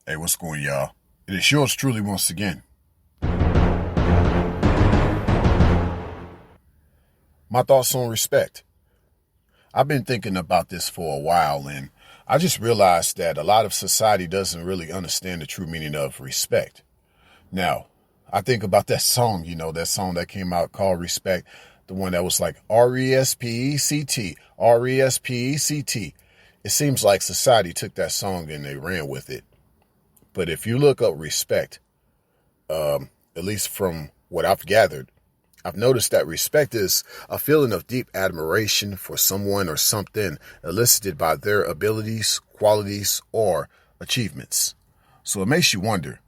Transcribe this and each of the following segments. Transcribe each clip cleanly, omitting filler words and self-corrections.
Hey, what's going, y'all? It is yours truly once again. My thoughts on respect. I've been thinking about this for a while, and I just realized that a lot of society doesn't really understand the true meaning of respect. Now, I think about that song, that song that came out called Respect, the one that was like R-E-S-P-E-C-T, R-E-S-P-E-C-T. It seems like society took that song and they ran with it. But if you look up respect, at least from what I've gathered, I've noticed that respect is a feeling of deep admiration for someone or something elicited by their abilities, qualities, or achievements. So it makes you wonder,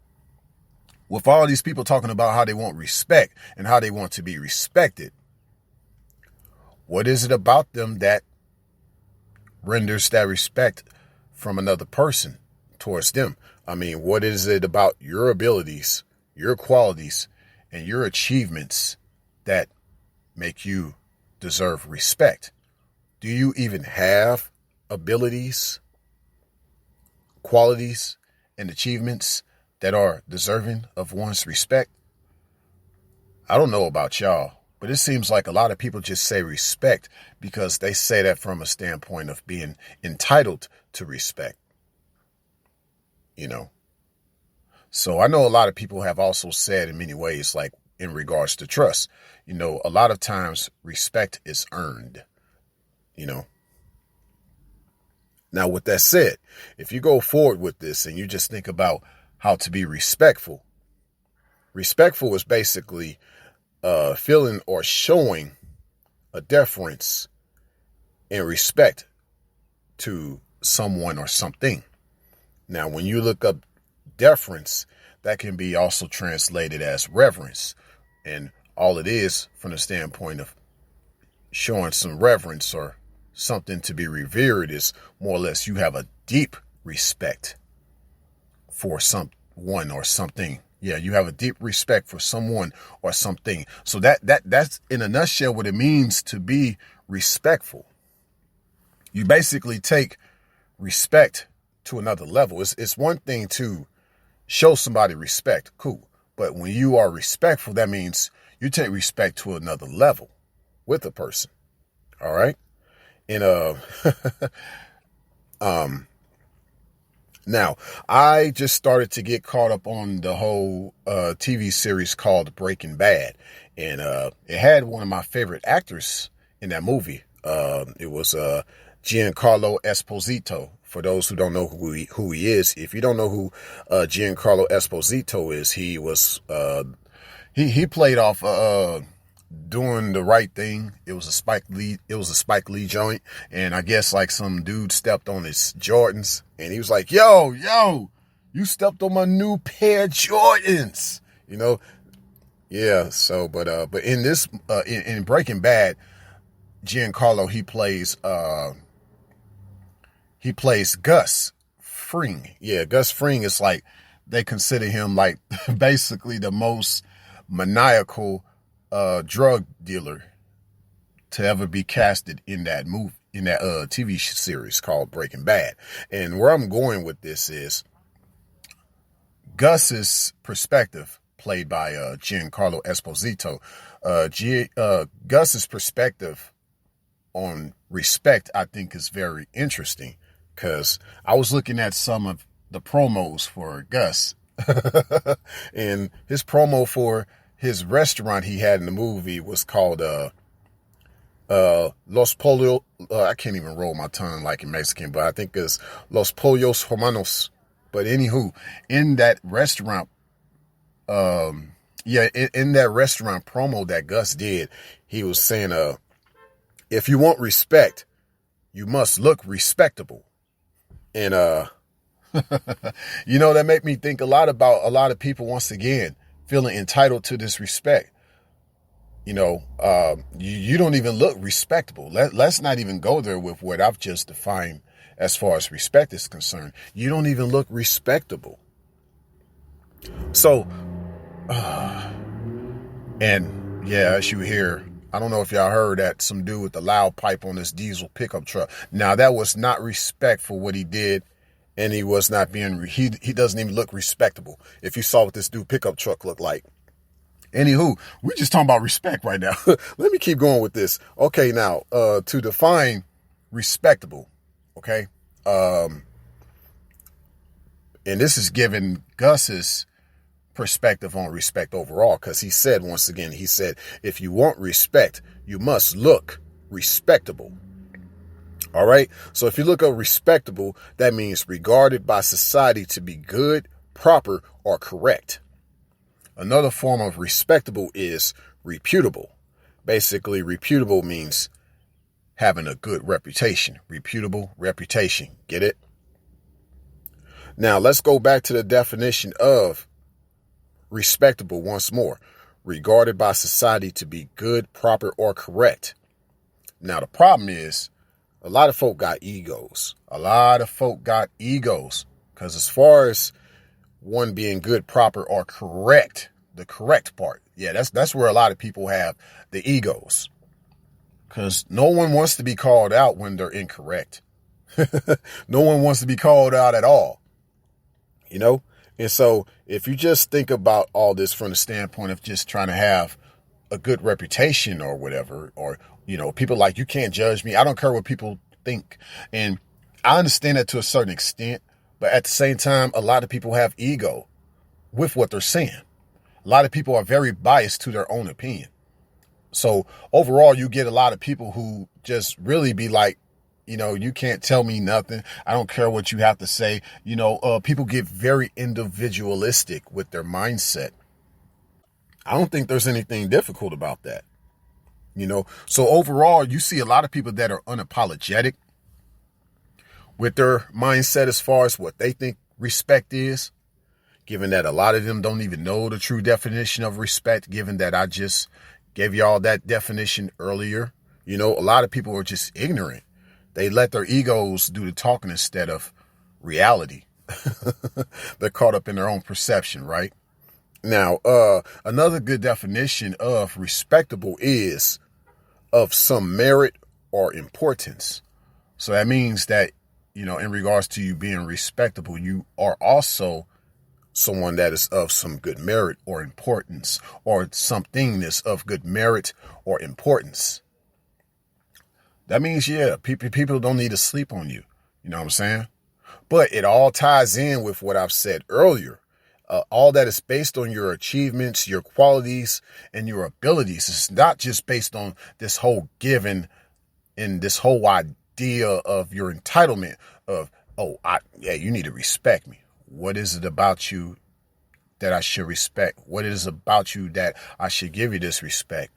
with all these people talking about how they want respect and how they want to be respected, what is it about them that renders that respect from another person towards them? I mean, what is it about your abilities, your qualities, and your achievements that make you deserve respect? Do you even have abilities, qualities, and achievements that are deserving of one's respect? I don't know about y'all, but it seems like a lot of people just say respect because they say that from a standpoint of being entitled to respect. So I know a lot of people have also said in many ways, like in regards to trust, a lot of times respect is earned, Now, with that said, if you go forward with this and you just think about how to be respectful is basically feeling or showing a deference and respect to someone or something. Now, when you look up deference, that can be also translated as reverence. And all it is from the standpoint of showing some reverence or something to be revered is more or less you have a deep respect for someone or something. Yeah, you have a deep respect for someone or something. So that's in a nutshell what it means to be respectful. You basically take respect to another level. It's one thing to show somebody respect, cool. But when you are respectful, that means you take respect to another level with a person. All right. And now I just started to get caught up on the whole TV series called Breaking Bad, and it had one of my favorite actors in that movie. It was Giancarlo Esposito. For those who don't know who he is, if you don't know who Giancarlo Esposito is, he was he played off Doing the Right Thing. It was a Spike Lee joint, and I guess like some dude stepped on his Jordans, and he was like, "Yo, you stepped on my new pair of Jordans," Yeah. So, but in this in Breaking Bad, Giancarlo he plays Gus Fring. Yeah, Gus Fring is like, they consider him like basically the most maniacal drug dealer to ever be casted in that movie, in that TV series called Breaking Bad. And where I'm going with this is Gus's perspective, played by Giancarlo Esposito. Gus's perspective on respect, I think, is very interesting, because I was looking at some of the promos for Gus and his promo for his restaurant he had in the movie was called Los Pollos. I can't even roll my tongue like in Mexican, but I think it's Los Pollos Hermanos. But anywho, in that restaurant, in that restaurant promo that Gus did, he was saying, if you want respect, you must look respectable. And, that made me think a lot about a lot of people, once again, feeling entitled to this respect. You don't even look respectable. Let's not even go there with what I've just defined as far as respect is concerned. You don't even look respectable. So, and yeah, as you hear, I don't know if y'all heard that some dude with the loud pipe on this diesel pickup truck. Now, that was not respectful what he did And he was not being, he doesn't even look respectable. If you saw what this dude pickup truck looked like. Anywho, we're just talking about respect right now. Let me keep going with this. Okay, now, to define respectable, okay? And this is giving Gus's perspective on respect overall, because he said, once again, he said, if you want respect, you must look respectable. All right. So if you look up respectable, that means regarded by society to be good, proper, or correct. Another form of respectable is reputable. Basically, reputable means having a good reputation. Reputable, reputation. Get it? Now, let's go back to the definition of respectable once more. Regarded by society to be good, proper, or correct. Now, the problem is, a lot of folk got egos. Because as far as one being good, proper, or correct, the correct part, yeah, that's where a lot of people have the egos. Because no one wants to be called out when they're incorrect. No one wants to be called out at all. You know? And so if you just think about all this from the standpoint of just trying to have a good reputation or whatever, or, you know, people like, you can't judge me. I don't care what people think. And I understand that to a certain extent, but at the same time, a lot of people have ego with what they're saying. A lot of people are very biased to their own opinion. So overall, you get a lot of people who just really be like, you know, you can't tell me nothing. I don't care what you have to say. You know, people get very individualistic with their mindset. I don't think there's anything difficult about that. You know, so overall, you see a lot of people that are unapologetic with their mindset as far as what they think respect is, given that a lot of them don't even know the true definition of respect, given that I just gave y'all that definition earlier. You know, a lot of people are just ignorant. They let their egos do the talking instead of reality. They're caught up in their own perception, right? Now, another good definition of respectable is of some merit or importance. So that means that, you know, in regards to you being respectable, you are also someone that is of some good merit or importance, or something that's of good merit or importance. That means, yeah, people don't need to sleep on you. You know what I'm saying? But it all ties in with what I've said earlier. All that is based on your achievements, your qualities, and your abilities. It's not just based on this whole giving and this whole idea of your entitlement of, you need to respect me. What is it about you that I should respect? What is it about you that I should give you this respect?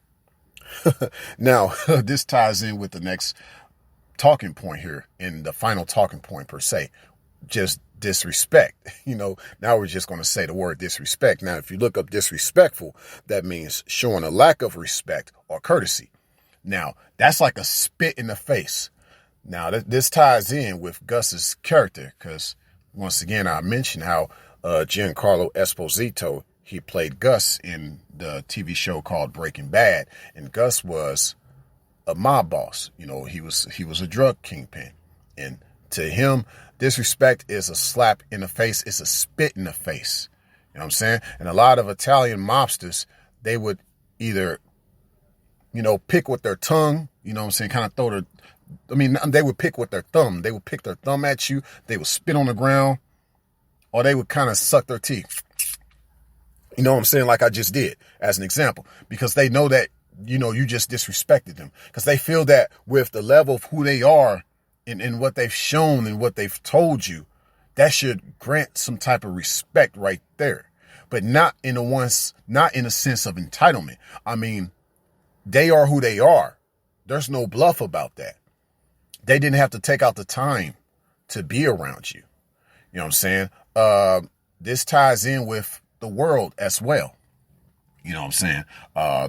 Now, this ties in with the next talking point here, and the final talking point per se, just disrespect. You know, now we're just going to say the word disrespect. Now, if you look up disrespectful, that means showing a lack of respect or courtesy. Now, that's like a spit in the face. Now, this ties in with Gus's character, because once again, I mentioned how Giancarlo Esposito, he played Gus in the TV show called Breaking Bad, and Gus was a mob boss. You know, he was a drug kingpin, and to him, disrespect is a slap in the face. It's a spit in the face. You know what I'm saying? And a lot of Italian mobsters, they would either, you know, pick with their tongue, you know what I'm saying, kind of they would pick with their thumb. They would pick their thumb at you. They would spit on the ground, or they would kind of suck their teeth. You know what I'm saying? Like I just did as an example, because they know that, you know, you just disrespected them, because they feel that with the level of who they are and what they've shown and what they've told you, that should grant some type of respect right there, but not in a sense of entitlement. I mean, they are who they are. There's no bluff about that. They didn't have to take out the time to be around you. You know what I'm saying? This ties in with the world as well. You know what I'm saying?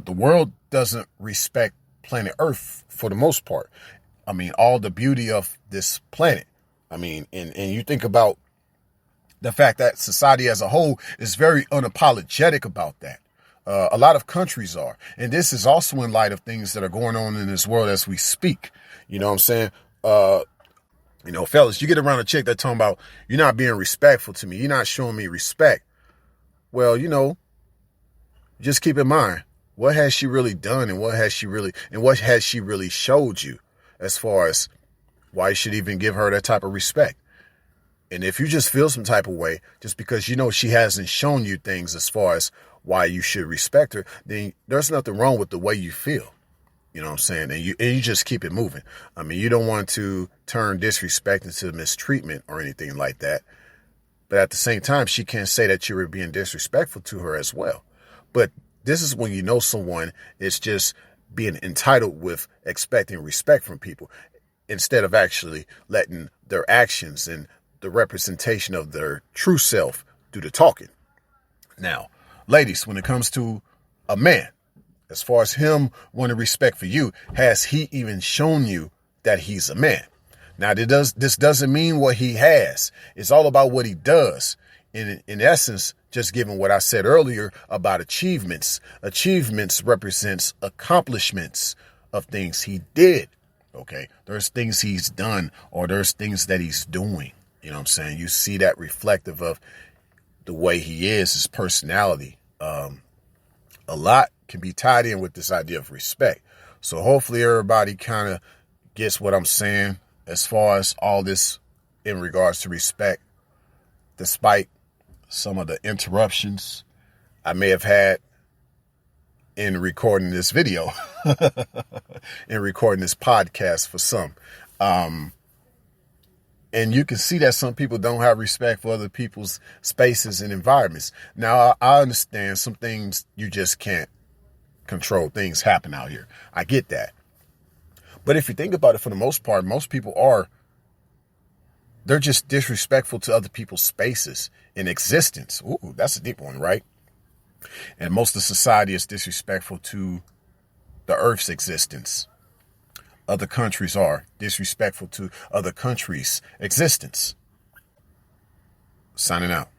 The world doesn't respect planet Earth for the most part. I mean, all the beauty of this planet. I mean, and you think about the fact that society as a whole is very unapologetic about that. A lot of countries are. And this is also in light of things that are going on in this world as we speak. You know what I'm saying? You know, fellas, you get around a chick that talking about, you're not being respectful to me. You're not showing me respect. Well, you know, just keep in mind, what has she really done and what has she really showed you as far as why you should even give her that type of respect? And if you just feel some type of way, just because you know she hasn't shown you things as far as why you should respect her, then there's nothing wrong with the way you feel. You know what I'm saying? And you just keep it moving. I mean, you don't want to turn disrespect into mistreatment or anything like that. But at the same time, she can't say that you were being disrespectful to her as well. But this is when you know someone is just being entitled with expecting respect from people instead of actually letting their actions and the representation of their true self do the talking. Now, ladies, when it comes to a man, as far as him wanting respect for you, has he even shown you that he's a man? Now, this doesn't mean what he has. It's all about what he does. In essence, just given what I said earlier about achievements. Achievements represents accomplishments of things he did. Okay, there's things he's done or there's things that he's doing. You know what I'm saying? You see that reflective of the way he is, his personality. A lot can be tied in with this idea of respect. So hopefully everybody kind of gets what I'm saying as far as all this in regards to respect, despite some of the interruptions I may have had in recording this video, in recording this podcast for some. And you can see that some people don't have respect for other people's spaces and environments. Now, I understand some things you just can't control. Things happen out here. I get that. But if you think about it, for the most part, most people they're just disrespectful to other people's spaces in existence. Ooh, that's a deep one, right? And most of society is disrespectful to the earth's existence. Other countries are disrespectful to other countries' existence. Signing out.